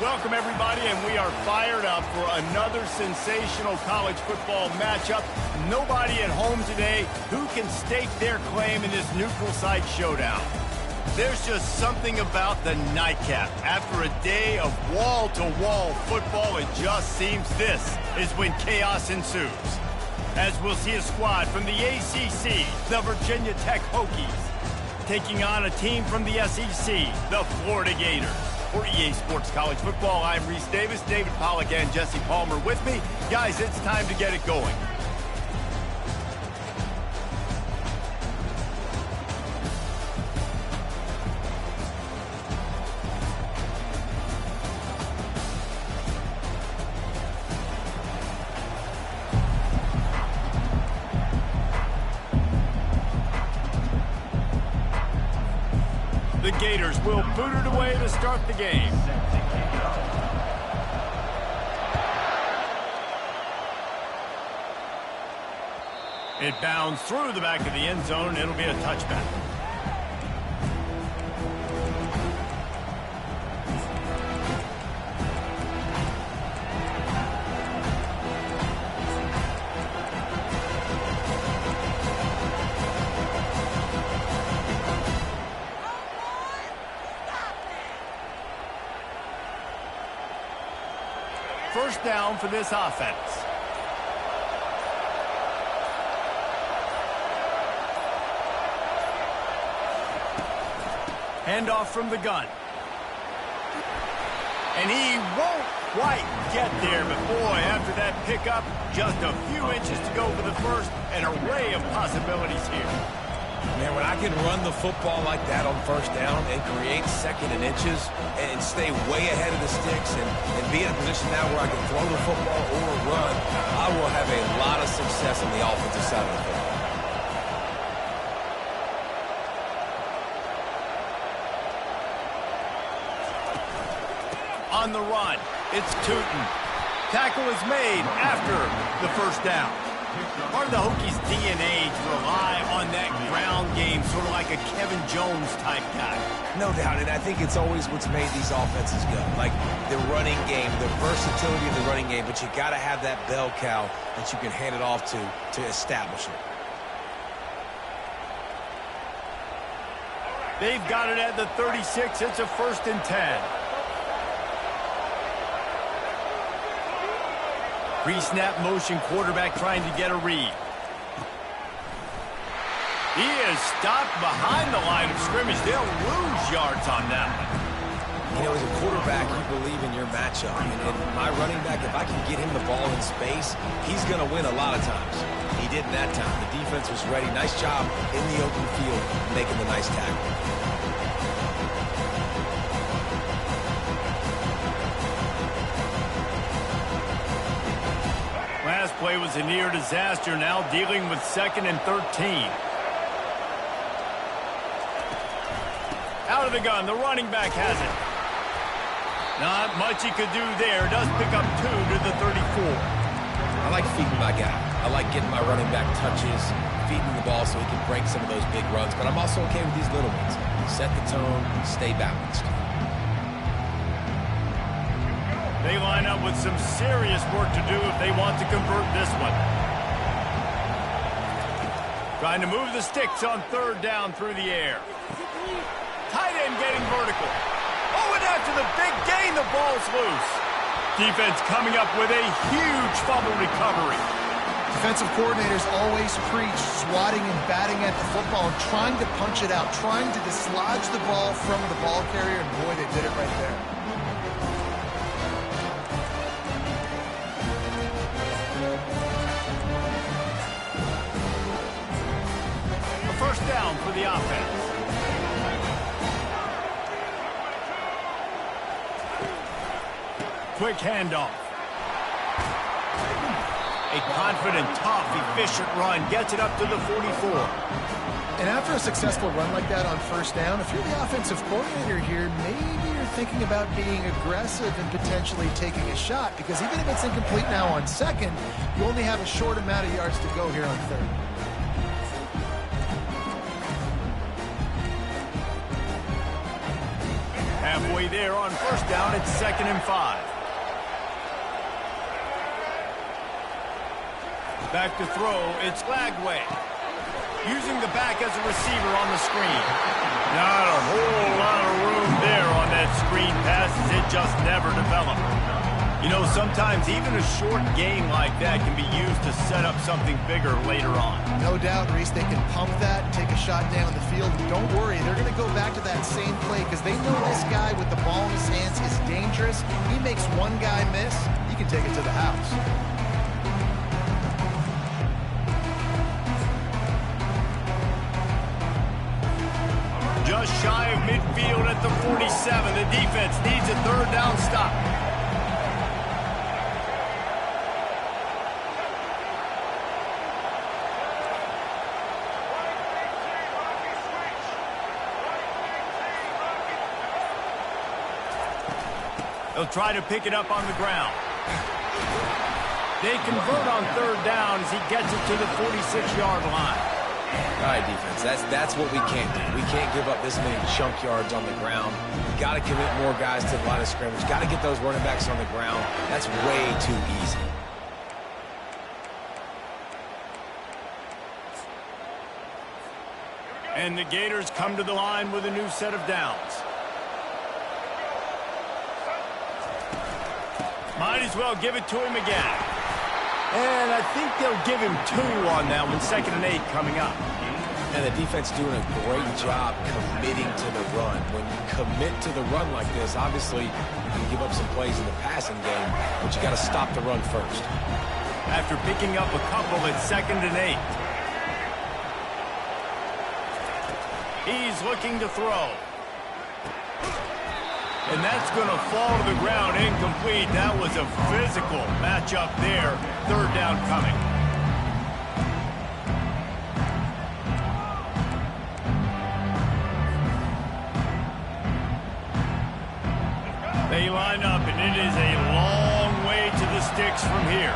Welcome, everybody, and we are fired up for another sensational college football matchup. Nobody at home today who can stake their claim in this neutral site showdown. There's just something about the nightcap. After a day of wall-to-wall football, it just seems this is when chaos ensues. As we'll see a squad from the ACC, the Virginia Tech Hokies, taking on a team from the SEC, the Florida Gators. For EA Sports College Football, I'm Reese Davis, David Pollack, and Jesse Palmer with me. Guys, it's time to get it going. The Gators will boot it away to start the game. It bounds through the back of the end zone. It'll be a touchback. First down for this offense. Handoff from the gun. And he won't quite get there, but boy, after that pickup, just a few inches to go for the first, an array of possibilities here. Man, when I can run the football like that on first down and create second and inches and stay way ahead of the sticks and be in a position now where I can throw the football or run, I will have a lot of success on the offensive side of the football. On the run, it's Tootin. Tackle is made after the first down. Part of the Hokies' DNA to rely on that ground game, sort of like a Kevin Jones type guy. No doubt, and I think it's always what's made these offenses go. Like the running game, the versatility of the running game, but you got to have that bell cow that you can hand it off to establish it. They've got it at the 36. It's a 1st and 10. Pre-snap motion, quarterback trying to get a read. He is stopped behind the line of scrimmage. They'll lose yards on that one. You know, as a quarterback, you believe in your matchup. And my running back, if I can get him the ball in space, he's going to win a lot of times. He did that time. The defense was ready. Nice job in the open field making the nice tackle. Last play was a near disaster, now dealing with 2nd and 13. Out of the gun, the running back has it. Not much he could do there. Does pick up 2 to the 34. I like feeding my guy. I like getting my running back touches, feeding the ball so he can break some of those big runs, but I'm also okay with these little ones. Set the tone, stay balanced. They line up with some serious work to do if they want to convert this one. Trying to move the sticks on 3rd down through the air. Tight end getting vertical. Oh, and after the big gain, the ball's loose. Defense coming up with a huge fumble recovery. Defensive coordinators always preach swatting and batting at the football and trying to punch it out, trying to dislodge the ball from the ball carrier, and boy, they did it right there. First down for the offense. Quick handoff. A confident, tough, efficient run gets it up to the 44. And after a successful run like that on first down, if you're the offensive coordinator here, maybe you're thinking about being aggressive and potentially taking a shot, because even if it's incomplete now on 2nd, you only have a short amount of yards to go here on 3rd. takeaway there on first down. It's 2nd and 5. Back to throw, it's Lagway. Using the back as a receiver on the screen. Not a whole lot of room there on that screen pass as it just never developed. You know, sometimes even a short game like that can be used to set up something bigger later on. No doubt, Reese, they can pump that and take a shot down the field. Don't worry, they're going to go back to that same play because they know this guy with the ball in his hands is dangerous. He makes one guy miss, he can take it to the house. Just shy of midfield at the 47. The defense needs a 3rd down stop. They'll try to pick it up on the ground. They convert on 3rd down as he gets it to the 46-yard line. All right, defense, that's what we can't do. We can't give up this many chunk yards on the ground. We got to commit more guys to the line of scrimmage. Got to get those running backs on the ground. That's way too easy. And the Gators come to the line with a new set of downs. Might as well give it to him again. And I think they'll give him 2 on that one. 2nd and 8 coming up. And the defense doing a great job committing to the run. When you commit to the run like this, obviously you can give up some plays in the passing game, but you got to stop the run first. After picking up a couple, it's 2nd and 8. He's looking to throw. And that's going to fall to the ground incomplete. That was a physical matchup there. 3rd down coming. They line up, and it is a long way to the sticks from here.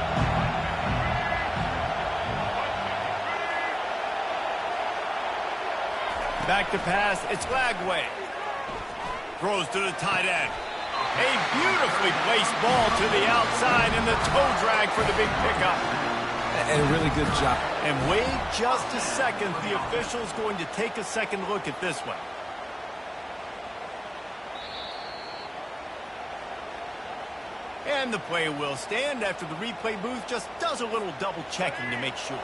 Back to pass, it's Lagway. Throws to the tight end. A beautifully placed ball to the outside, and the toe drag for the big pickup. And a really good job. And wait just a second. The official's going to take a second look at this one. And the play will stand after the replay booth just does a little double checking to make sure.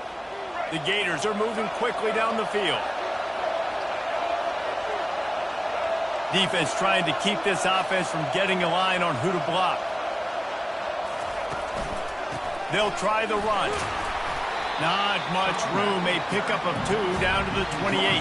The Gators are moving quickly down the field. Defense trying to keep this offense from getting a line on who to block. They'll try the run. Not much room. A pickup of 2 down to the 28.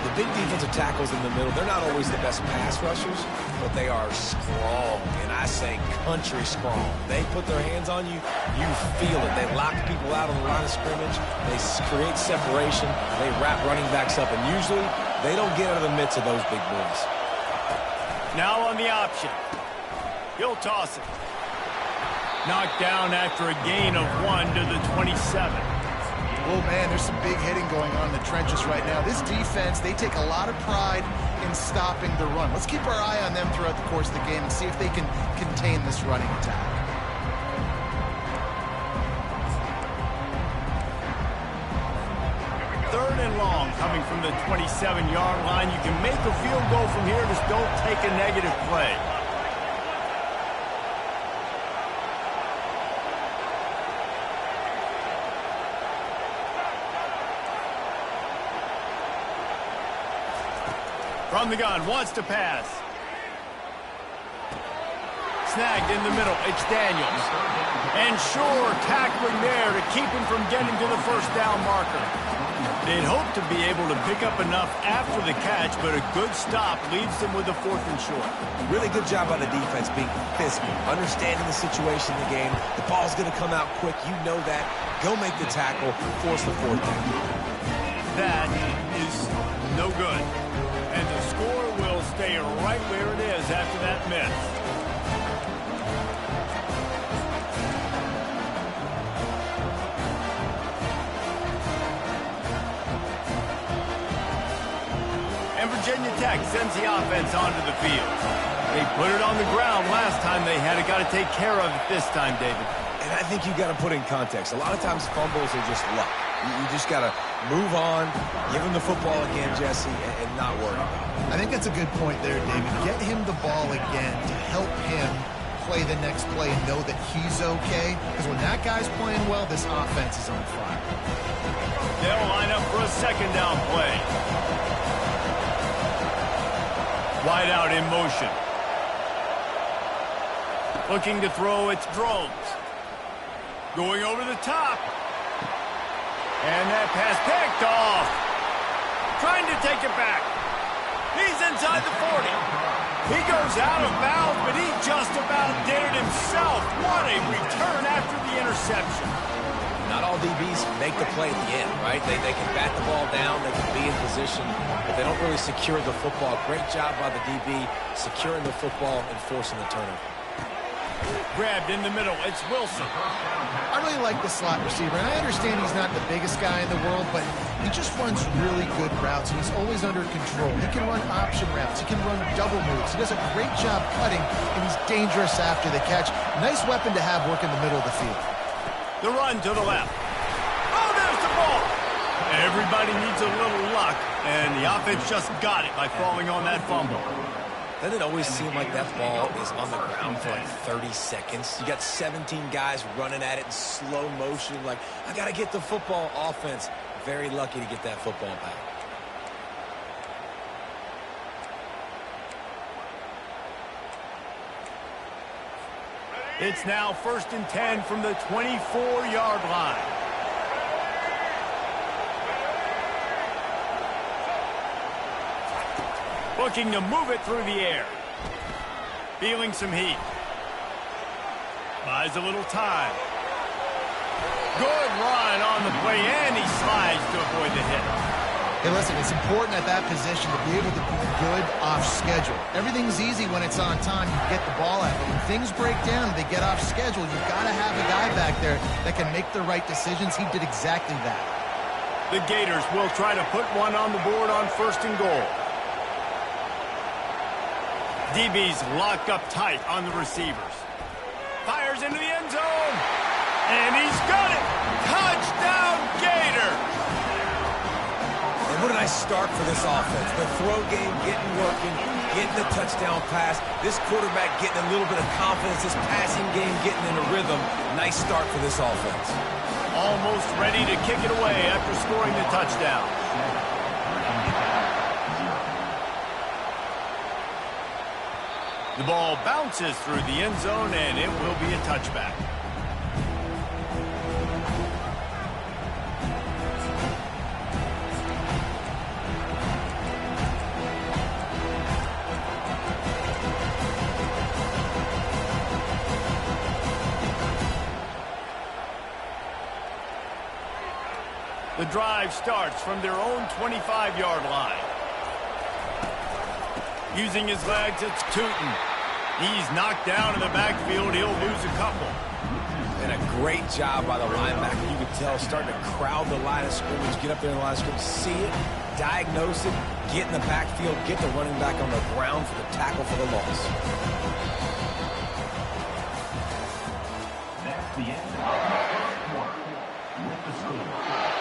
The big defensive tackles in the middle, they're not always the best pass rushers, but they are strong, and I say country strong. They put their hands on you, you feel it. They lock people out on the line of scrimmage. They create separation. They wrap running backs up, and usually they don't get out of the midst of those big boys. Now on the option. He'll toss it. Knocked down after a gain of 1 to the 27. Oh, man, there's some big hitting going on in the trenches right now. This defense, they take a lot of pride in stopping the run. Let's keep our eye on them throughout the course of the game and see if they can contain this running attack. Third and long coming from the 27-yard line. You can make a field goal from here. Just don't take a negative play. From the gun, wants to pass. Snagged in the middle, it's Daniels. And Shore tackling there to keep him from getting to the first down marker. They'd hope to be able to pick up enough after the catch, but a good stop leaves them with a 4th and short. Really good job by the defense being physical, understanding the situation in the game. The ball's going to come out quick. You know that. Go make the tackle, force the 4th down. That is no good. And the score will stay right where it is after that miss. And Virginia Tech sends the offense onto the field. They put it on the ground last time they had it. Got to take care of it this time, David. And I think you got to put in context. A lot of times fumbles are just luck. You just got to move on, give him the football again, Jesse, and not worry about it. I think that's a good point there, David. Get him the ball again to help him play the next play and know that he's okay. Because when that guy's playing well, this offense is on fire. They'll line up for a second down play. Wide out in motion. Looking to throw, it's Drones. Going over the top. And that pass picked off. Trying to take it back. He's inside the 40. He goes out of bounds, but he just about did it himself. What a return after the interception. Not all DBs make the play at the end, right? They can bat the ball down, they can be in position, but they don't really secure the football. Great job by the DB securing the football and forcing the turnover. Grabbed in the middle. It's Wilson. I really like the slot receiver, and I understand he's not the biggest guy in the world, but he just runs really good routes, and he's always under control. He can run option routes. He can run double moves. He does a great job cutting, and he's dangerous after the catch. Nice weapon to have work in the middle of the field. The run to the left. Oh, there's the ball. Everybody needs a little luck, and the offense just got it by falling on that fumble. Doesn't it always seem like that ball is on the ground for like 30 seconds? You got 17 guys running at it in slow motion. Like, I got to get the football. Offense, very lucky to get that football back. It's now 1st and 10 from the 24-yard line. Looking to move it through the air. Feeling some heat. Buys a little time. Good run on the play, and he slides to avoid the hit. Hey, listen, it's important at that position to be able to be good off schedule. Everything's easy when it's on time. You get the ball out. But when things break down and they get off schedule, you've got to have a guy back there that can make the right decisions. He did exactly that. The Gators will try to put one on the board on 1st and goal. DB's locked up tight on the receivers. Fires into the end zone. And he's got it. Touchdown, Gator. And what a nice start for this offense. The throw game getting working, getting the touchdown pass. This quarterback getting a little bit of confidence. This passing game getting in a rhythm. Nice start for this offense. Almost ready to kick it away after scoring the touchdown. The ball bounces through the end zone, and it will be a touchback. The drive starts from their own 25-yard line. Using his legs, it's Tootin. He's knocked down in the backfield. He'll lose a couple. And a great job by the linebacker. You can tell starting to crowd the line of scrimmage, get up there in the line of scrimmage, see it, diagnose it, get in the backfield, get the running back on the ground for the tackle for the loss. That's the end of the first quarter. With the score,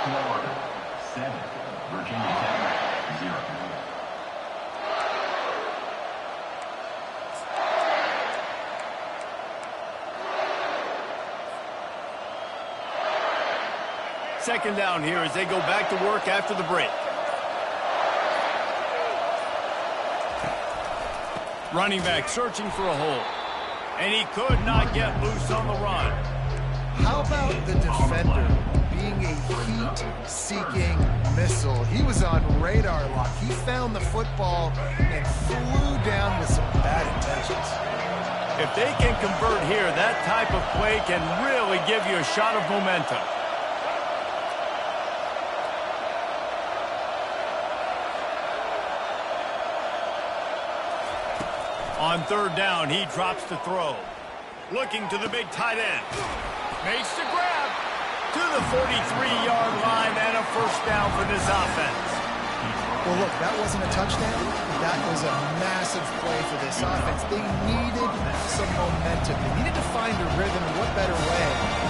Florida 7, Virginia Tech 0. Second down here as they go back to work after the break. Running back searching for a hole. And he could not get loose on the run. How about the defender being a heat-seeking missile? He was on radar lock. He found the football and flew down with some bad intentions. If they can convert here, that type of play can really give you a shot of momentum. On third down, he drops to throw. Looking to the big tight end. Makes the grab to the 43-yard line and a first down for this offense. Well, look, that wasn't a touchdown. That was a massive play for this offense. They needed some momentum. They needed to find a rhythm, and what better way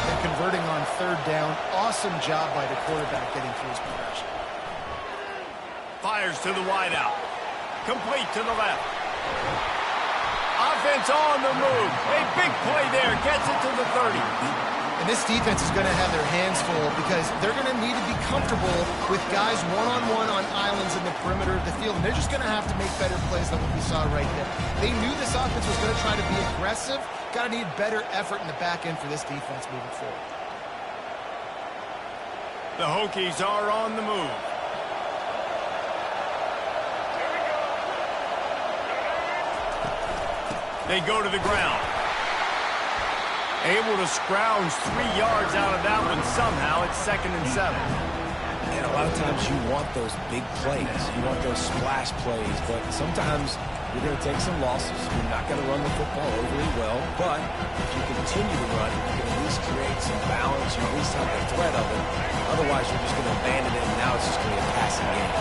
than converting on third down. Awesome job by the quarterback getting through his progression. Fires to the wideout. Complete to the left. Offense on the move. A big play there. Gets it to the 30. And this defense is going to have their hands full because they're going to need to be comfortable with guys one-on-one on islands in the perimeter of the field. And they're just going to have to make better plays than what we saw right there. They knew this offense was going to try to be aggressive. Got to need better effort in the back end for this defense moving forward. The Hokies are on the move. They go to the ground. Able to scrounge 3 yards out of that one somehow. It's 2nd and 7. And a lot of times you want those big plays. You want those splash plays. But sometimes you're going to take some losses. You're not going to run the football overly well. But if you continue to run, you can at least create some balance. You at least have the threat of it. Otherwise, you're just going to abandon it, and now it's just going to be a passing game.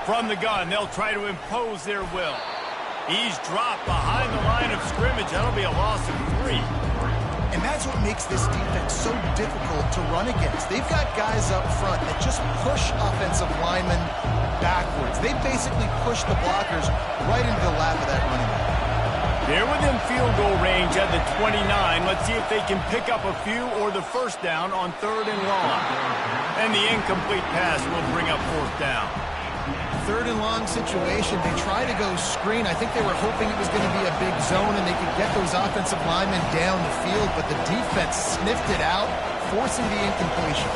From the gun, they'll try to impose their will. He's dropped behind the line of scrimmage. That'll be a loss of 3. And that's what makes this defense so difficult to run against. They've got guys up front that just push offensive linemen backwards. They basically push the blockers right into the lap of that running back. They're within field goal range at the 29. Let's see if they can pick up a few or the first down on 3rd and long. And the incomplete pass will bring up 4th down. 3rd and long situation. They try to go screen. I think they were hoping it was going to be a big zone and they could get those offensive linemen down the field, but the defense sniffed it out, forcing the incompletion.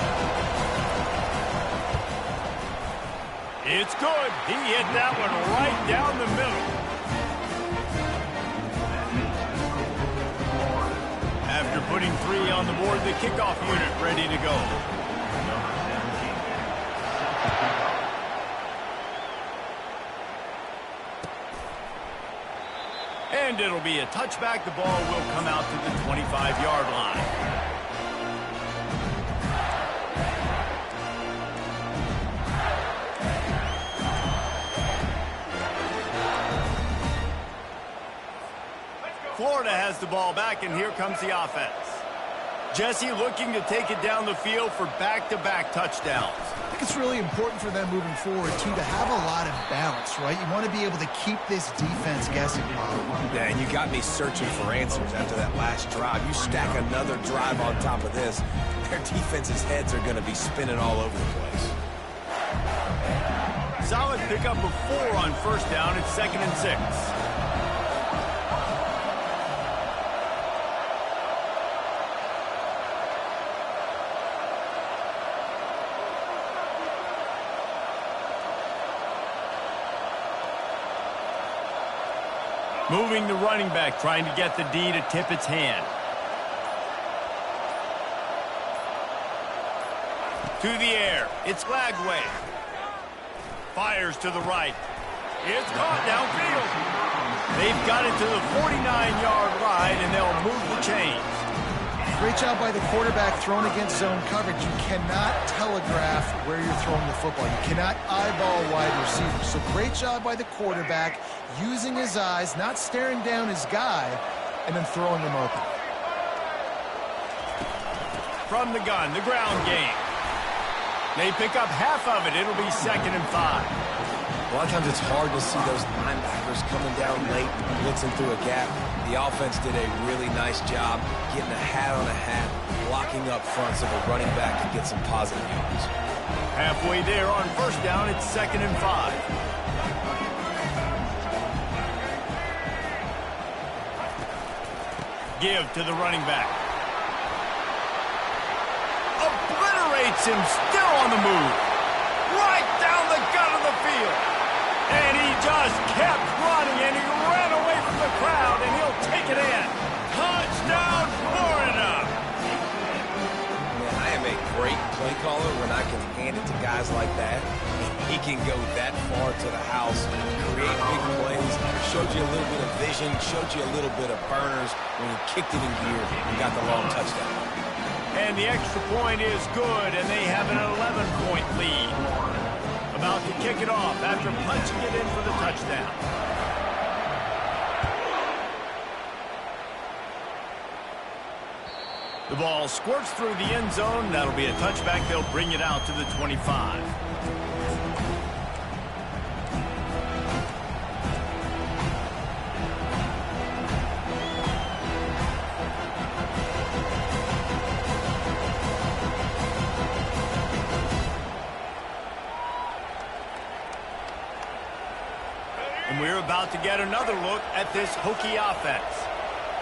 It's good. He hit that one right down the middle. After putting 3 on the board, the kickoff unit ready to go. And it'll be a touchback. The ball will come out to the 25-yard line. Florida has the ball back, and here comes the offense. Jesse looking to take it down the field for back-to-back touchdowns. I think it's really important for them moving forward, too, to have a lot of balance, right? You want to be able to keep this defense guessing. Yeah, and you got me searching for answers after that last drive. You stack another drive on top of this, their defense's heads are going to be spinning all over the place. Solid pickup of 4 on 1st down. It's 2nd and 6. Moving the running back, trying to get the D to tip its hand. To the air. It's Lagway. Fires to the right. It's caught downfield. They've got it to the 49-yard line, and they'll move the chains. Great job by the quarterback throwing against zone coverage. You cannot telegraph where you're throwing the football. You cannot eyeball wide receivers. So great job by the quarterback using his eyes, not staring down his guy, and then throwing him open. From the gun, the ground game. They pick up half of it. It'll be 2nd and 5. A lot of times it's hard to see those linebackers coming down late, blitzing through a gap. The offense did a really nice job getting a hat on a hat, blocking up front so the running back can get some positive yards. Halfway there on 1st down, it's 2nd and 5. Give to the running back. Obliterates him, still on the move. Right down the gut of the field. And he just kept running, and he ran away from the crowd, and he'll take it in. Touchdown, Florida! Man, I am a great play caller when I can hand it to guys like that. He can go that far to the house, create big plays, showed you a little bit of vision, showed you a little bit of burners when he kicked it in gear and got the long touchdown. And the extra point is good, and they have an 11-point lead. About to kick it off after punching it in for the touchdown. The ball squirts through the end zone. That'll be a touchback. They'll bring it out to the 25. And we're about to get another look at this Hokie offense.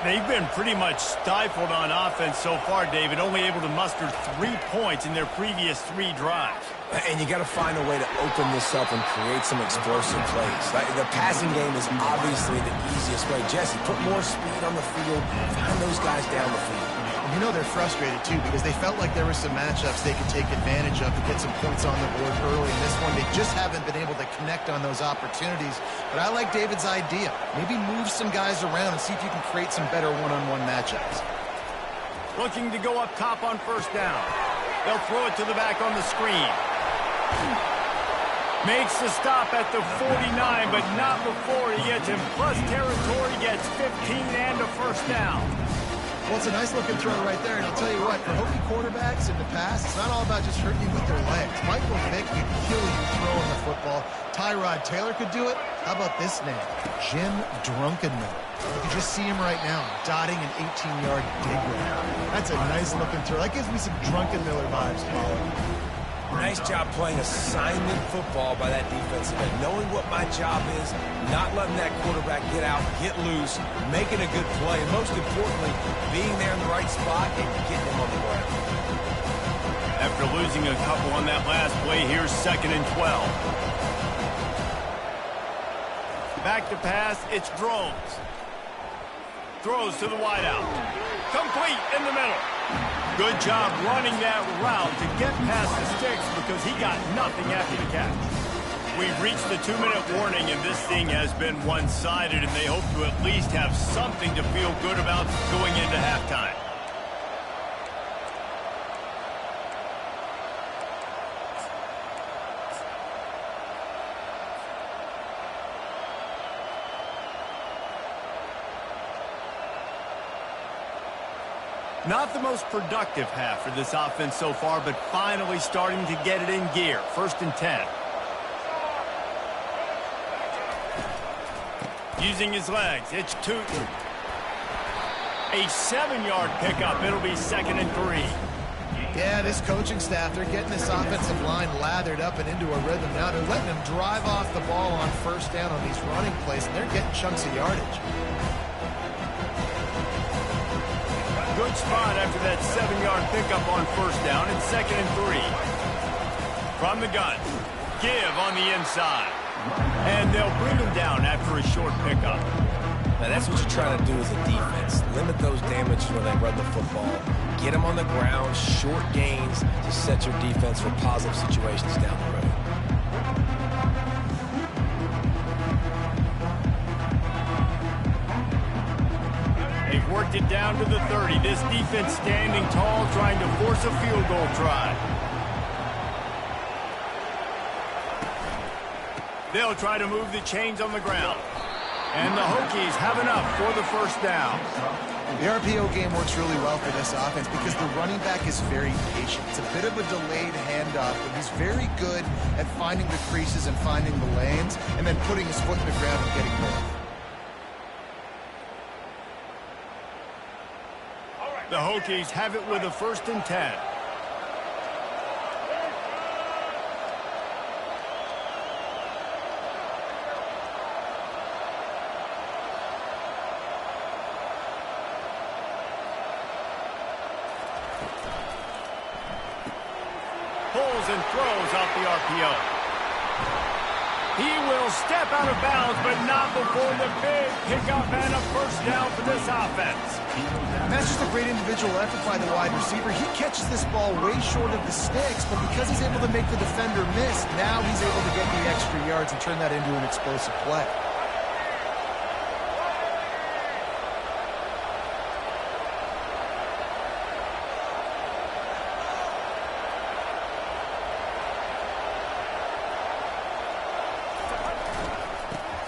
They've been pretty much stifled on offense so far, David, only able to muster 3 points in their previous 3 drives. And you got to find a way to open this up and create some explosive plays. The passing game is obviously the easiest way. Jesse, put more speed on the field, find those guys down the field. You know they're frustrated, too, because they felt like there were some matchups they could take advantage of to get some points on the board early. In this one, they just haven't been able to connect on those opportunities. But I like David's idea. Maybe move some guys around and see if you can create some better one-on-one matchups. Looking to go up top on first down. They'll throw it to the back on the screen. Makes the stop at the 49, but not before he gets in plus territory, gets 15 and a first down. Well, it's a nice-looking throw right there, and I'll tell you what, for Hokie quarterbacks in the past, it's not all about just hurting you with their legs. Michael Vick could kill you throwing the football. Tyrod Taylor could do it. How about this name? Jim Drunkenmiller. You can just see him right now, dotting an 18-yard dig route. That's a nice-looking throw. That gives me some Drunkenmiller vibes, Paul. Nice job playing assignment football by that defensive end. Knowing what my job is, not letting that quarterback get out, get loose, making a good play, and most importantly, being there in the right spot and getting him on the ground. After losing a couple on that last play, here's 2nd and 12. Back to pass, it's Drones. Throws to the wideout. Complete in the middle. Good job running that route to get past the sticks because he got nothing after the catch. We've reached the 2-minute warning, and this thing has been one-sided, and they hope to at least have something to feel good about going into halftime. Not the most productive half for this offense so far, but finally starting to get it in gear. 1st and 10. Using his legs, it's Tootin. A 7-yard pickup. It'll be 2nd and 3. Yeah, this coaching staff, they're getting this offensive line lathered up and into a rhythm now. They're letting them drive off the ball on first down on these running plays, and they're getting chunks of yardage. Good spot after that 7-yard pickup on first down. It's 2nd and 3. From the gun. Give on the inside. And they'll bring him down after a short pickup. Now that's what you're trying to do as a defense. Limit those damages when they run the football. Get them on the ground, short gains to set your defense for positive situations down the road. They've worked it down to the 30. This defense standing tall, trying to force a field goal try. They'll try to move the chains on the ground. And the Hokies have enough for the first down. The RPO game works really well for this offense because the running back is very patient. It's a bit of a delayed handoff, but he's very good at finding the creases and finding the lanes and then putting his foot in the ground and getting both. The Hokies have it with a 1st and 10. Pulls and throws off the RPO. He will step out of bounds, but not before the big pickup and a first down for this offense. And that's just a great individual effort by the wide receiver. He catches this ball way short of the sticks, but because he's able to make the defender miss, now he's able to get the extra yards and turn that into an explosive play.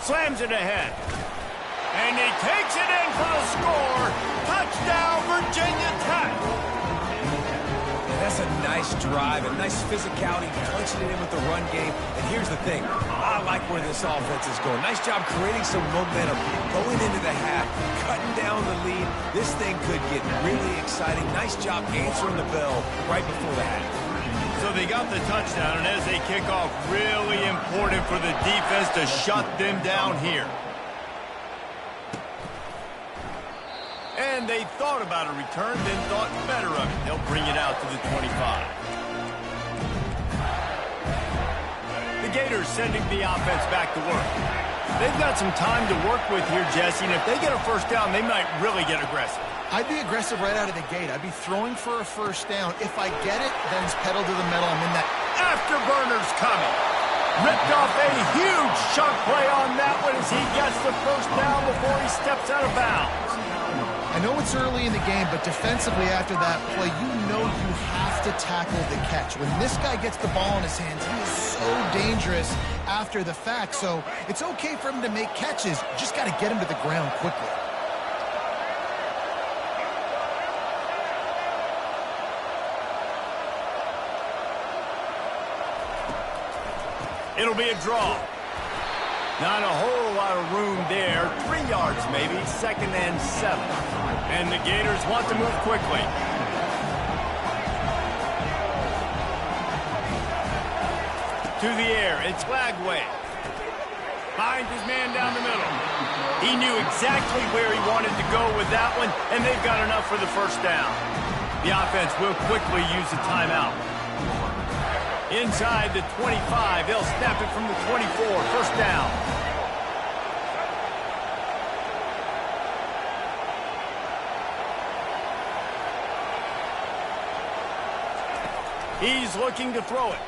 Slams it ahead. And he takes it in for the score. Touchdown, Virginia Tech. And that's a nice drive, a nice physicality, punching it in with the run game. And here's the thing. I like where this offense is going. Nice job creating some momentum, going into the half, cutting down the lead. This thing could get really exciting. Nice job answering the bell right before the half. So they got the touchdown, and as they kick off, really important for the defense to shut them down here. And they thought about a return, then thought better of it. They'll bring it out to the 25. The Gators sending the offense back to work. They've got some time to work with here, Jesse, and if they get a first down, they might really get aggressive. I'd be aggressive right out of the gate. I'd be throwing for a first down. If I get it, then it's pedal to the metal. I'm in that. Afterburner's coming. Ripped off a huge chunk play on that one as he gets the first down before he steps out of bounds. I know it's early in the game, but defensively after that play, you know you have to tackle the catch. When this guy gets the ball in his hands, he is so dangerous after the fact. So it's okay for him to make catches. You just got to get him to the ground quickly. It'll be a draw. Not a whole lot of room there. 3 yards maybe, 2nd and 7. And the Gators want to move quickly. To the air, it's Lagway. Finds his man down the middle. He knew exactly where he wanted to go with that one, and they've got enough for the first down. The offense will quickly use a timeout. Inside the 25, they'll snap it from the 24, first down. He's looking to throw it.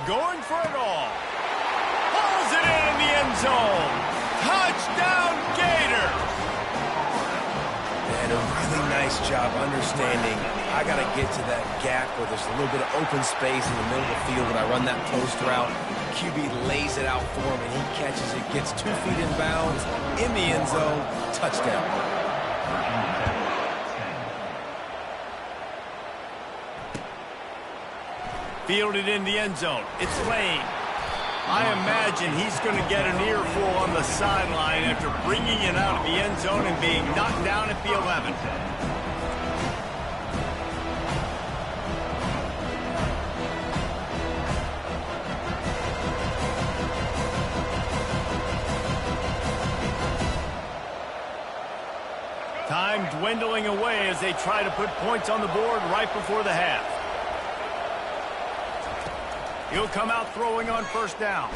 Going for it all. Pulls it in the end zone. Touchdown, Gators! And a really nice job understanding I got to get to that gap where there's a little bit of open space in the middle of the field when I run that post route. QB lays it out for him, and he catches it, gets 2 feet in bounds, in the end zone, touchdown. Fielded in the end zone. It's Lane. I imagine he's going to get an earful on the sideline after bringing it out of the end zone and being knocked down at the 11. Time dwindling away as they try to put points on the board right before the half. He'll come out throwing on first down.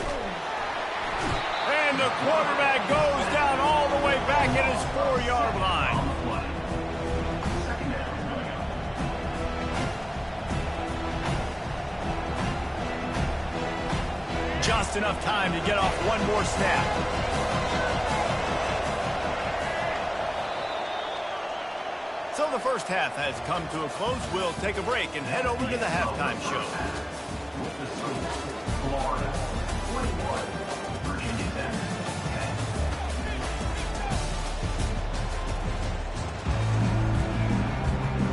And the quarterback goes down all the way back at his 4-yard line. Just enough time to get off one more snap. So the first half has come to a close. We'll take a break and head over to the halftime show. Florida, 21, Virginia Tech,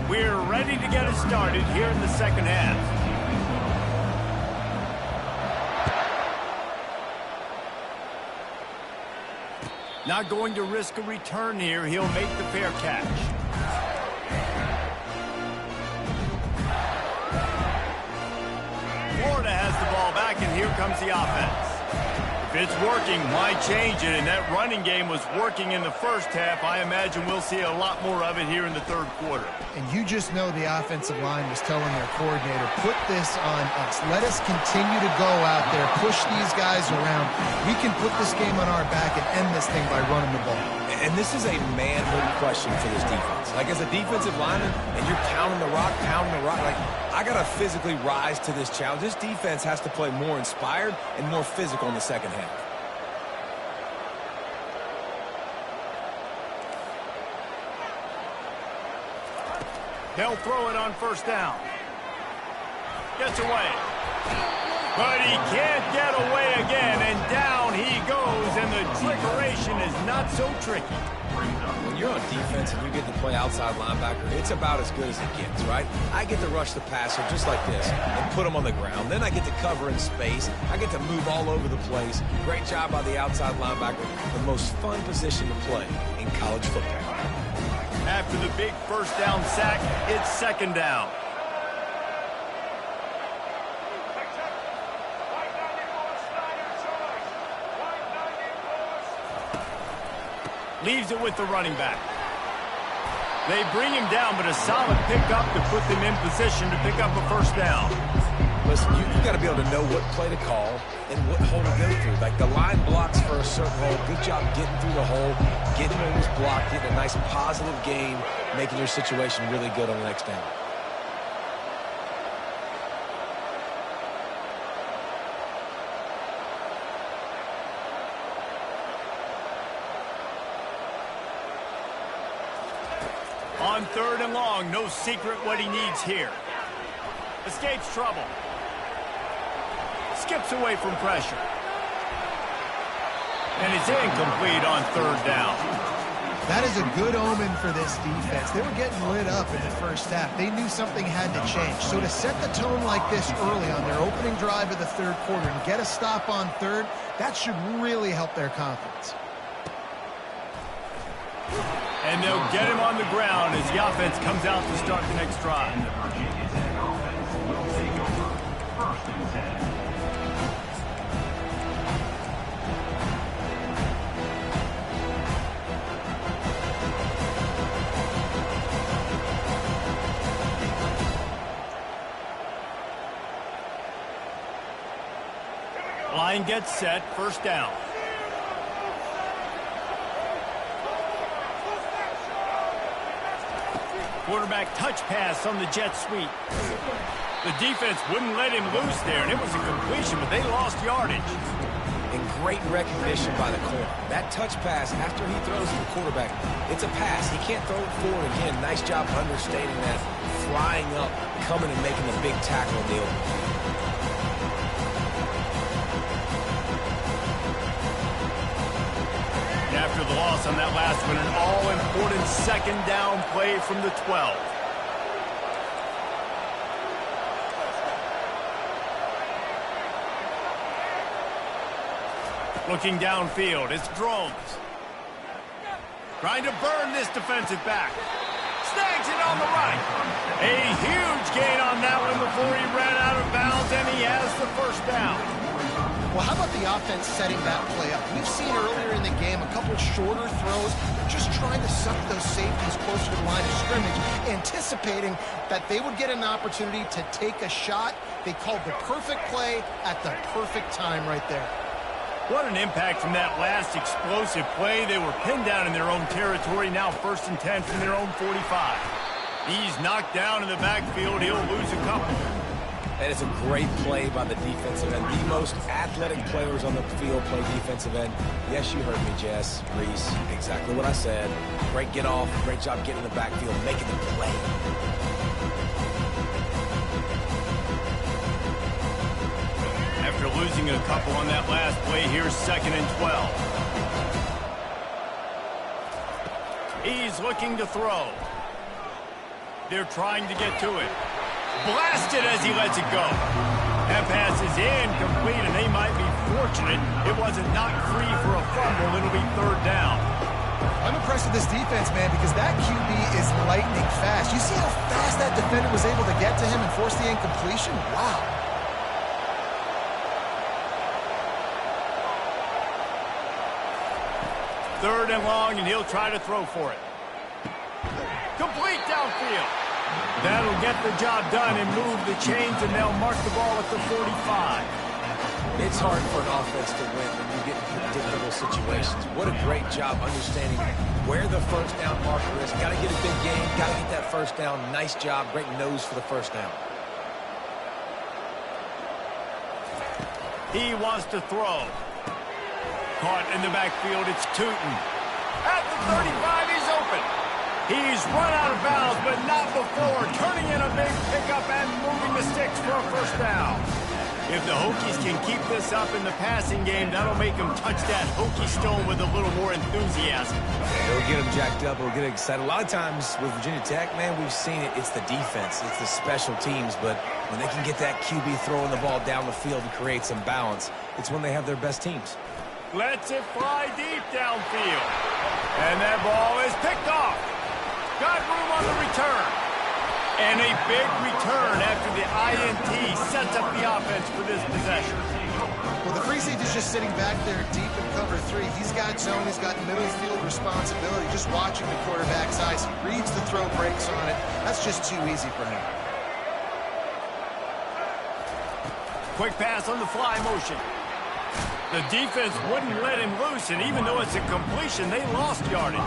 10. We're ready to get it started here in the second half. Not going to risk a return here. He'll make the fair catch. Florida has the ball back, and here comes the offense. If it's working, why change it? And that running game was working in the first half. I imagine we'll see a lot more of it here in the third quarter. And you just know the offensive line was telling their coordinator, put this on us. Let us continue to go out there, push these guys around. We can put this game on our back and end this thing by running the ball. And this is a manhood question for this defense. Like, as a defensive lineman, and you're pounding the rock, like, I got to physically rise to this challenge. This defense has to play more inspired and more physical in the second half. They'll throw it on first down. Gets away. But he can't get away again, and down he not so tricky. When you're on defense and you get to play outside linebacker, it's about as good as it gets, right? I get to rush the passer just like this and put him on the ground. Then I get to cover in space. I get to move all over the place. Great job by the outside linebacker. The most fun position to play in college football. After the big first down sack, it's second down. Leaves it with the running back. They bring him down, but a solid pickup to put them in position to pick up a first down. Listen, you got to be able to know what play to call and what hole to go through. Like the line blocks for a certain hole. Good job getting through the hole, getting where it was blocked, getting a nice positive gain, making your situation really good on the next down. On third and long, no secret what he needs here. Escapes trouble. Skips away from pressure. And it's incomplete on third down. That is a good omen for this defense. They were getting lit up in the first half. They knew something had to change. So to set the tone like this early on their opening drive of the third quarter and get a stop on third, that should really help their confidence. And they'll get him on the ground as the offense comes out to start the next drive. Virginia Tech offense will take over. First and 10. Line gets set, first down. Quarterback touch pass on the jet sweep. The defense wouldn't let him loose there, and it was a completion, but they lost yardage. And great recognition by the corner. That touch pass after he throws to the quarterback, it's a pass. He can't throw it forward again. Nice job understanding that, flying up, coming and making a big tackle in the open. After the loss on that last one, an all-important second down play from the 12. Looking downfield, it's Drones. Trying to burn this defensive back. Snags it on the right. A huge gain on that one before he ran out of bounds, and he has the first down. Well, how about the offense setting that play up? We've seen earlier in the game a couple shorter throws, just trying to suck those safeties closer to the line of scrimmage, anticipating that they would get an opportunity to take a shot. They called the perfect play at the perfect time right there. What an impact from that last explosive play. They were pinned down in their own territory, now first and 10 from their own 45. He's knocked down in the backfield. He'll lose a couple. And it's a great play by the defensive end. The most athletic players on the field play defensive end. Yes, you heard me, Jess, Reese. Exactly what I said. Great get off. Great job getting in the backfield, making the play. After losing a couple on that last play, here's second and 12. He's looking to throw. They're trying to get to it. Blasted as he lets it go. That pass is incomplete, and they might be fortunate it wasn't knocked free for a fumble. It'll be third down. I'm impressed with this defense, man, because that QB is lightning fast. You see how fast that defender was able to get to him and force the incompletion? Wow. Third and long, and he'll try to throw for it. Complete downfield. That'll get the job done and move the chains, and they'll mark the ball at the 45. It's hard for an offense to win when you get in predictable situations. What a great job understanding where the first down marker is. Got to get a big gain. Got to get that first down. Nice job. Great nose for the first down. He wants to throw. Caught in the backfield. It's Tootin. At the 35, he's open. He's run out of bounds, but not before turning in a big pickup and moving the sticks for a first down. If the Hokies can keep this up in the passing game, that'll make them touch that Hokie stone with a little more enthusiasm. It'll get them jacked up. It'll get them excited. A lot of times with Virginia Tech, man, we've seen it. It's the defense. It's the special teams. But when they can get that QB throwing the ball down the field and create some balance, it's when they have their best teams. Lets it fly deep downfield. And that ball is picked off. Got room on the return. And a big return after the INT sets up the offense for this possession. Well, the free safety's just sitting back there deep in cover 3. He's got zone. He's got middle field responsibility. Just watching the quarterback's eyes. He reads the throw, breaks on it. That's just too easy for him. Quick pass on the fly motion. The defense wouldn't let him loose, and even though it's a completion, they lost yardage.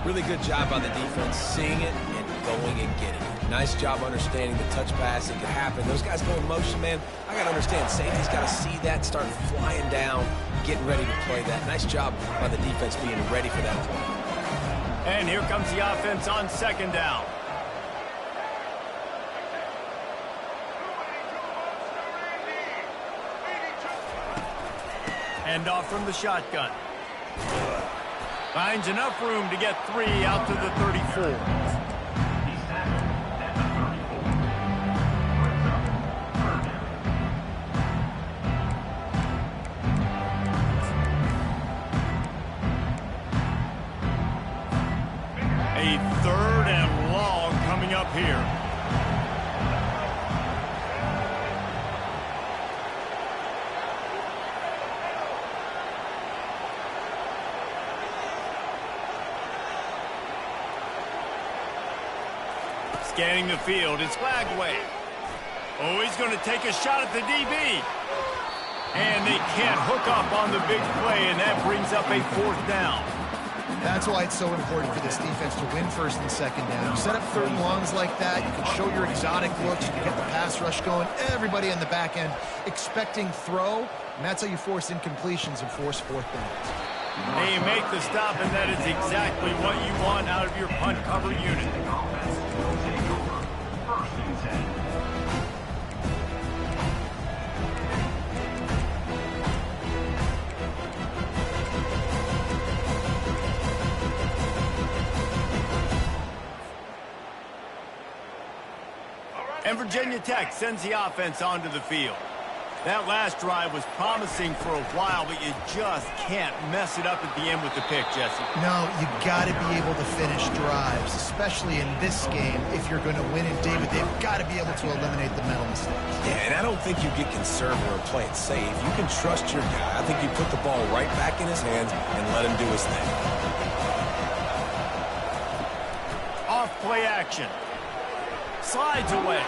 Really good job by the defense, seeing it and going and getting it. Nice job understanding the touch pass. It could happen. Those guys go in motion, man. I got to understand, safety's got to see that, start flying down, getting ready to play that. Nice job by the defense being ready for that play. And here comes the offense on second down. Hand off from the shotgun. Finds enough room to get 3 out to the 34. A 3rd and long coming up here. Scanning the field, it's flag wave. Oh, he's going to take a shot at the DB. And they can't hook up on the big play, and that brings up a 4th down. That's why it's so important for this defense to win 1st and 2nd down. You set up 3rd and longs like that, you can show your exotic looks, you can get the pass rush going, everybody on the back end expecting throw, and that's how you force incompletions and force 4th downs. They make the stop, and that is exactly what you want out of your punt cover unit. And Virginia Tech sends the offense onto the field. That last drive was promising for a while, but you just can't mess it up at the end with the pick, Jesse. No, you got to be able to finish drives, especially in this game. If you're going to win it, David, they've got to be able to eliminate the mental mistakes. Yeah, and I don't think you get conservative or play it safe. You can trust your guy. I think you put the ball right back in his hands and let him do his thing. Off play action. Slides away.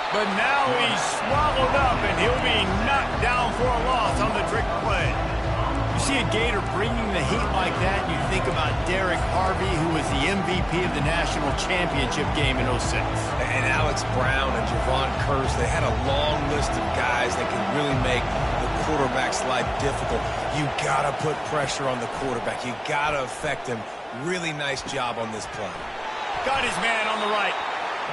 But now he's swallowed up, and he'll be knocked down for a loss on the trick play. You see a Gator bringing the heat like that, and you think about Derek Harvey, who was the MVP of the national championship game in '06. And Alex Brown and Javon Curse, they had a long list of guys that could really make the quarterback's life difficult. You got to put pressure on the quarterback. You got to affect him. Really nice job on this play. Got his man on the right.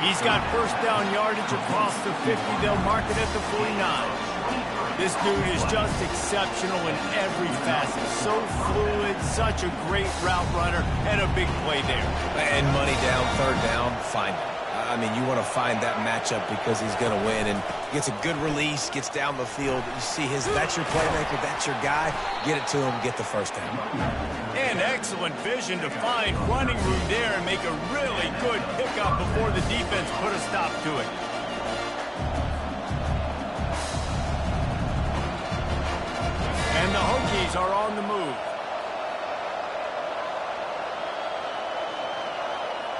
He's got 1st down yardage across the 50. They'll mark it at the 49. This dude is just exceptional in every facet. So fluid, such a great route runner, and a big play there. And money down, 3rd down, find him. I mean, you want to find that matchup because he's going to win. And gets a good release, gets down the field. You see that's your playmaker, that's your guy. Get it to him, get the 1st down. And excellent vision to find running room there and make a really good pickup before the defense put a stop to it. And the Hokies are on the move.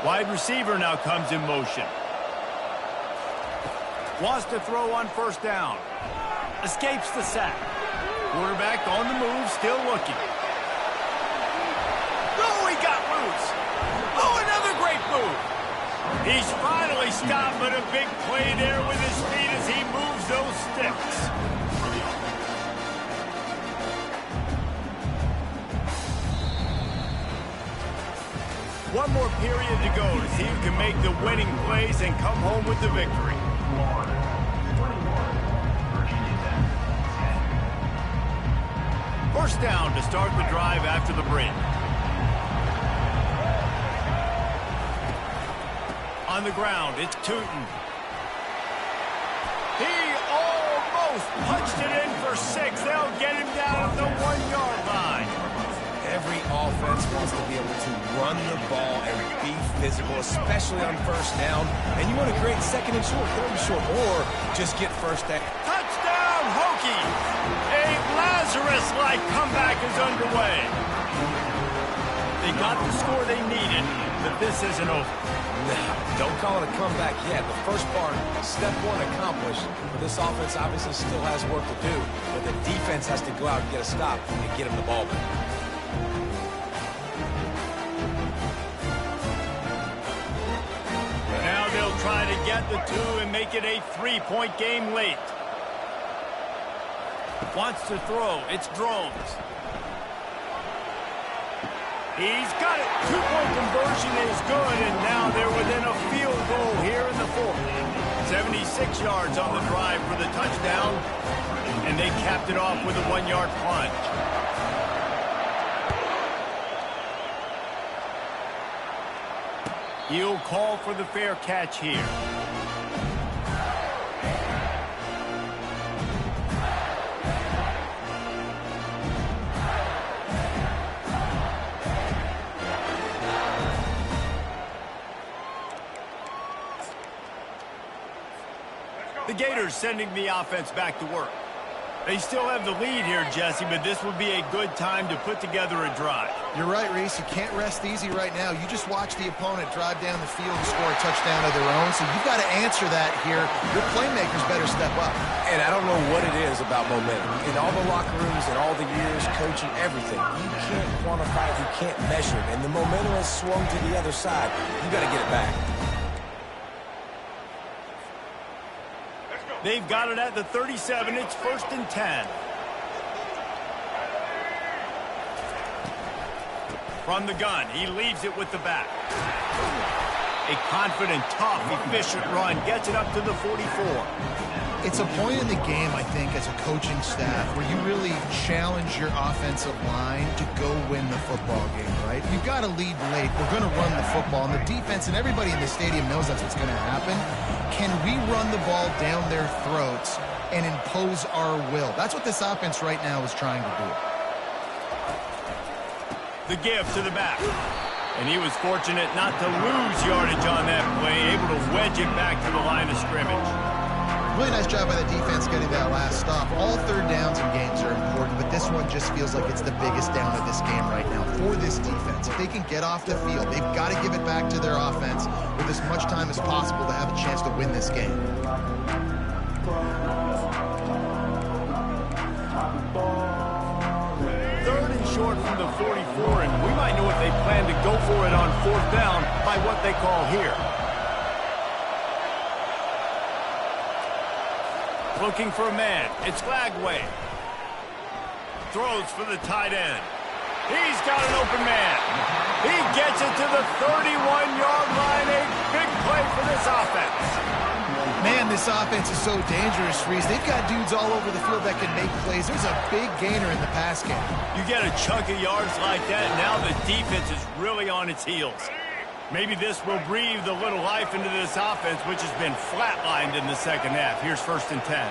Wide receiver now comes in motion. Wants to throw on 1st down. Escapes the sack. Quarterback on the move, still looking. Oh, he got loose. Oh, another great move. He's finally stopped, but a big play there with his feet as he moves those sticks. One more period to go to see who can make the winning plays and come home with the victory. First down to start the drive after the break. On the ground, it's Tootin. He almost punched it in for 6. They'll get him down at the 1-yard line. Every offense wants to be able to run the ball and be physical, especially on first down. And you want to create second and short, third and short, or just get first down. Touchdown, Hokie! A Lazarus-like comeback is underway. They got the score they needed, but this isn't over. No, don't call it a comeback yet. The first part, step 1 accomplished. But this offense obviously still has work to do. But the defense has to go out and get a stop and get him the ball back. Now they'll try to get the 2 and make it a 3-point game late. Wants to throw. It's Drones. He's got it. 2-point conversion is good, and now they're within a field goal here in the 4th. 76 yards on the drive for the touchdown, and they capped it off with a 1-yard plunge. He'll call for the fair catch here. The Gators sending the offense back to work. They still have the lead here, Jesse, but this would be a good time to put together a drive. You're right, Reese. You can't rest easy right now. You just watch the opponent drive down the field and score a touchdown of their own, so you've got to answer that here. Your playmakers better step up. And I don't know what it is about momentum. In all the locker rooms and all the years, coaching, everything, you can't quantify it, you can't measure it. And the momentum has swung to the other side. You got to get it back. They've got it at the 37. It's 1st and 10. From the gun, he leaves it with the back. A confident, tough, efficient run gets it up to the 44. It's a point in the game, I think, as a coaching staff where you really challenge your offensive line to go win the football game, right? You've got to lead late. We're going to run the football, and the defense and everybody in the stadium knows that's what's going to happen. Can we run the ball down their throats and impose our will? That's what this offense right now is trying to do. The give to the back. And he was fortunate not to lose yardage on that play, able to wedge it back to the line of scrimmage. Really nice job by the defense getting that last stop. All third downs in games are important, but this one just feels like it's the biggest down of this game right now for this defense. If they can get off the field, they've got to give it back to their offense with as much time as possible to have a chance to win this game. Third and short from the 44, and we might know if they plan to go for it on 4th down by what they call here. Looking for a man. It's Lagway. Throws for the tight end. He's got an open man. He gets it to the 31-yard line. A big play for this offense. Man, this offense is so dangerous, Reese. They've got dudes all over the field that can make plays. There's a big gainer in the pass game. You get a chunk of yards like that, now the defense is really on its heels. Maybe this will breathe a little life into this offense, which has been flatlined in the second half. Here's 1st and 10.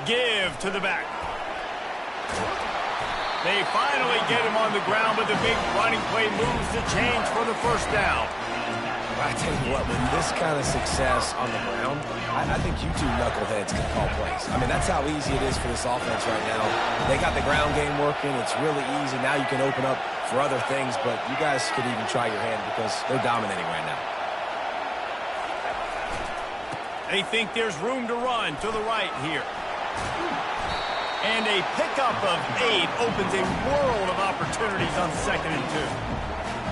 Give to the back. They finally get him on the ground, but the big running play moves the chains for the 1st down. I tell you what, with this kind of success on the ground, I think you two knuckleheads can call plays. I mean, that's how easy it is for this offense right now. They got the ground game working. It's really easy. Now you can open up for other things, but you guys could even try your hand because they're dominating right now. They think there's room to run to the right here. And a pickup of 8 opens a world of opportunities on 2nd and 2.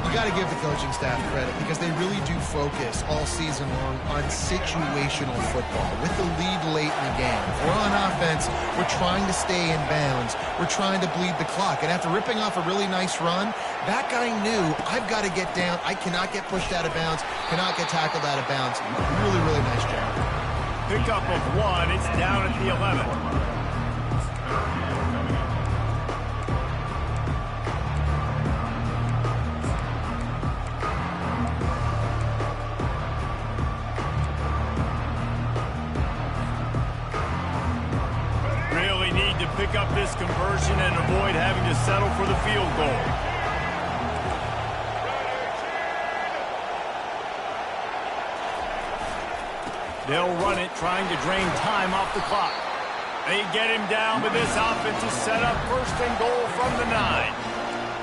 You got to give the coaching staff credit because they really do focus all season long on situational football with the lead late in the game. If we're on offense, we're trying to stay in bounds. We're trying to bleed the clock. And after ripping off a really nice run, that guy knew, I've got to get down. I cannot get pushed out of bounds, cannot get tackled out of bounds. Really, really nice job. Pickup of 1. It's down at the 11. Pick up this conversion and avoid having to settle for the field goal. They'll run it, trying to drain time off the clock. They get him down, but this offense is set up first and goal from the 9.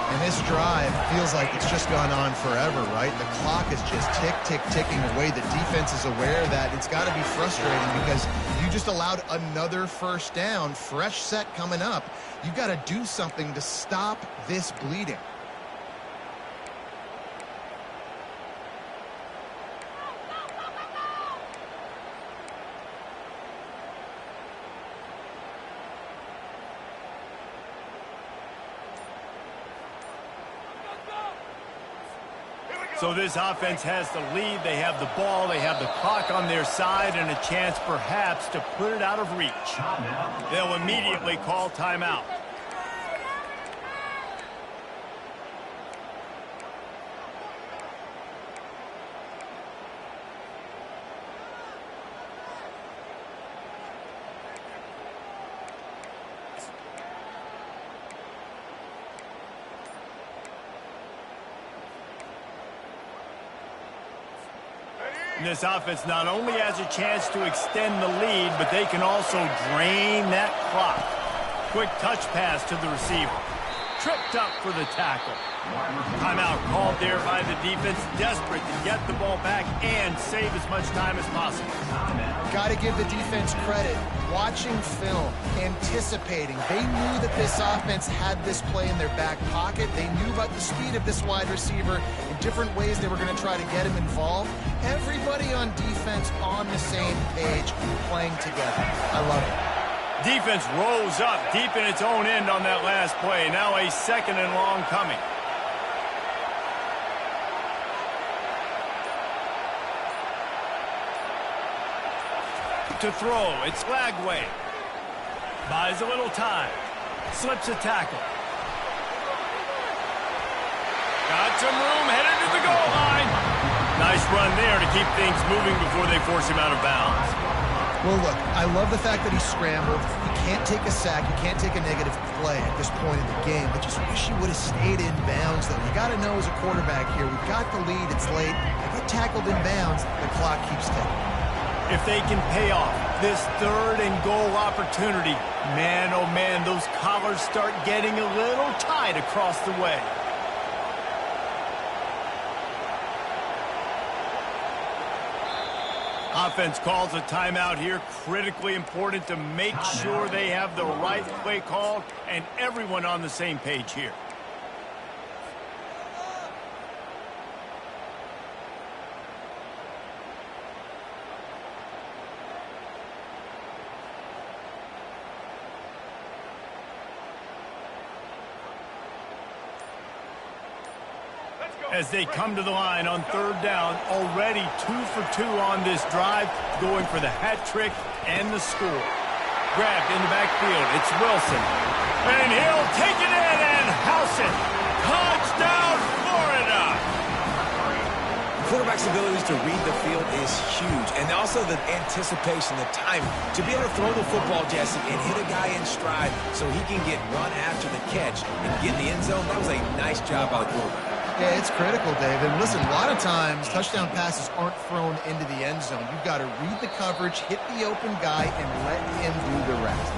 And this drive feels like it's just gone on forever, right? The clock is just ticking away. The defense is aware of that. It's got to be frustrating because you just allowed another first down, fresh set coming up. You've got to do something to stop this bleeding. So this offense has the lead. They have the ball. They have the clock on their side and a chance perhaps to put it out of reach. They'll immediately call timeout. And this offense not only has a chance to extend the lead, but they can also drain that clock. Quick touch pass to the receiver. Tripped up for the tackle. Timeout called there by the defense, desperate to get the ball back and save as much time as possible. Got to give the defense credit. Watching film, anticipating. They knew that this offense had this play in their back pocket. They knew about the speed of this wide receiver in different ways they were going to try to get him involved. Everybody on defense on the same page, playing together. I love it. Defense rolls up deep in its own end on that last play. Now a second and long coming. To throw, it's Lagway. Buys a little time. Slips a tackle. Got some room, headed to the goal line. Nice run there to keep things moving before they force him out of bounds. Well, look, I love the fact that he scrambled. You can't take a sack. You can't take a negative play at this point in the game. I just wish he would have stayed in bounds, though. You got to know as a quarterback here, we've got the lead. It's late. I get tackled in bounds. The clock keeps ticking. If they can pay off this third and goal opportunity, man, oh man, those collars start getting a little tight across the way. Offense calls a timeout here. Critically important to make sure they have the right play called and everyone on the same page here. As they come to the line on third down, already 2 for 2 on this drive, going for the hat trick and the score. Grabbed in the backfield, it's Wilson. And he'll take it in and house it. Touchdown, Florida! Quarterback's abilities to read the field is huge, and also the anticipation, the timing. To be able to throw the football, Jesse, and hit a guy in stride so he can get run after the catch and get in the end zone, that was a nice job by the quarterback. Yeah, it's critical, Dave. And listen, a lot of times touchdown passes aren't thrown into the end zone. You've got to read the coverage, hit the open guy, and let him do the rest.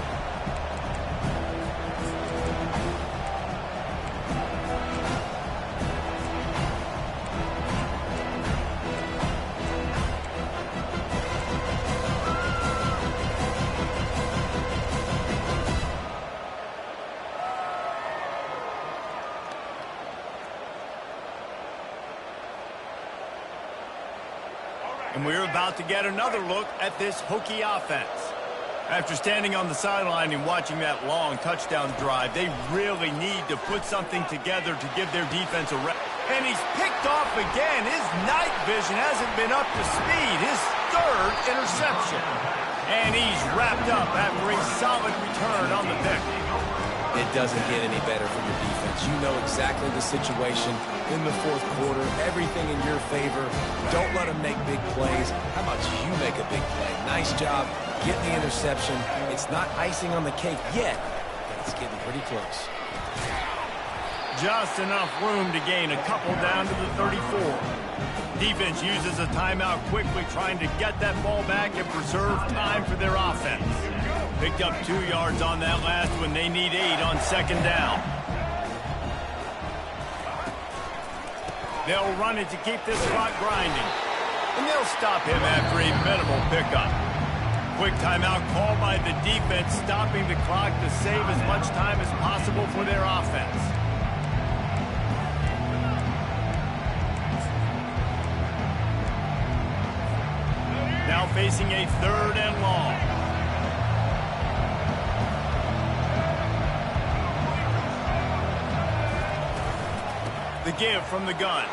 And we're about to get another look at this Hokie offense. After standing on the sideline and watching that long touchdown drive, they really need to put something together to give their defense a rest. And he's picked off again. His night vision hasn't been up to speed. His third interception. And he's wrapped up after a solid return on the pick. It doesn't get any better for your defense. You know exactly the situation in the fourth quarter. Everything in your favor. Don't let them make big plays. How about you make a big play? Nice job getting the interception. It's not icing on the cake yet, but it's getting pretty close. Just enough room to gain a couple down to the 34. Defense uses a timeout quickly, trying to get that ball back and preserve time for their offense. Picked up 2 yards on that last one. They need 8 on second down. They'll run it to keep this clock grinding. And they'll stop him after a minimal pickup. Quick timeout called by the defense, stopping the clock to save as much time as possible for their offense. Now facing a 3rd and long. The give from the gun.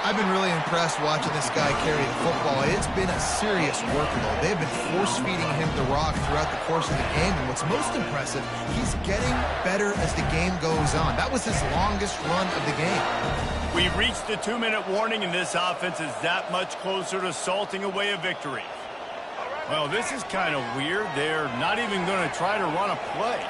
I've been really impressed watching this guy carry the football. It's been a serious workload. They've been force-feeding him the rock throughout the course of the game. And what's most impressive, he's getting better as the game goes on. That was his longest run of the game. We've reached the 2-minute warning, and this offense is that much closer to salting away a victory. Well, this is kind of weird. They're not even going to try to run a play.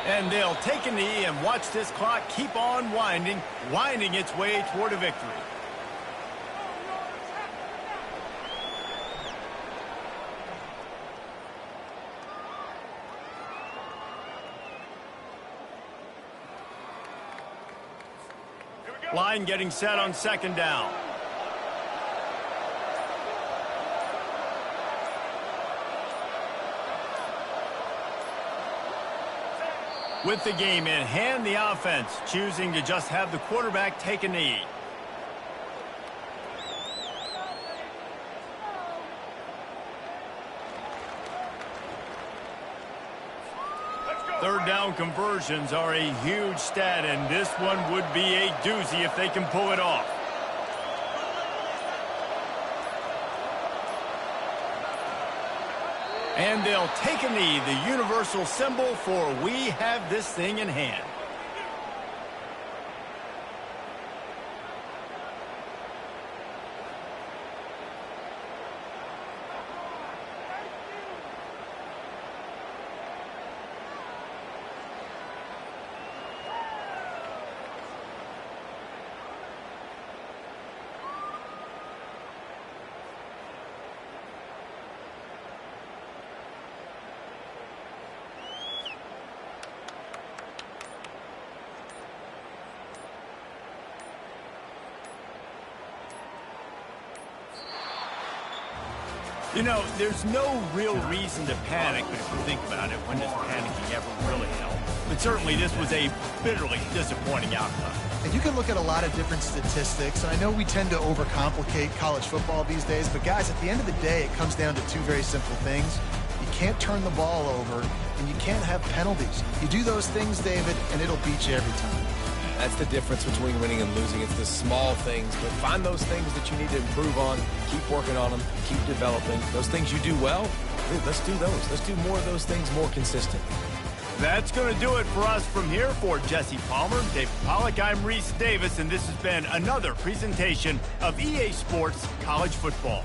And they'll take a knee and watch this clock keep on winding its way toward a victory. Line getting set on second down. With the game in hand, the offense choosing to just have the quarterback take a knee. Third down conversions are a huge stat, and this one would be a doozy if they can pull it off. And they'll take a knee, the universal symbol for we have this thing in hand. You know, there's no real reason to panic, but if you think about it, when does panicking ever really help? But certainly this was a bitterly disappointing outcome. And you can look at a lot of different statistics, and I know we tend to overcomplicate college football these days, but guys, at the end of the day, it comes down to 2 very simple things. You can't turn the ball over, and you can't have penalties. You do those things, David, and it'll beat you every time. That's the difference between winning and losing. It's the small things, but find those things that you need to improve on. Keep working on them. Keep developing. Those things you do well, dude, let's do those. Let's do more of those things more consistently. That's going to do it for us from here. For Jesse Palmer, David Pollack, I'm Reese Davis, and this has been another presentation of EA Sports College Football.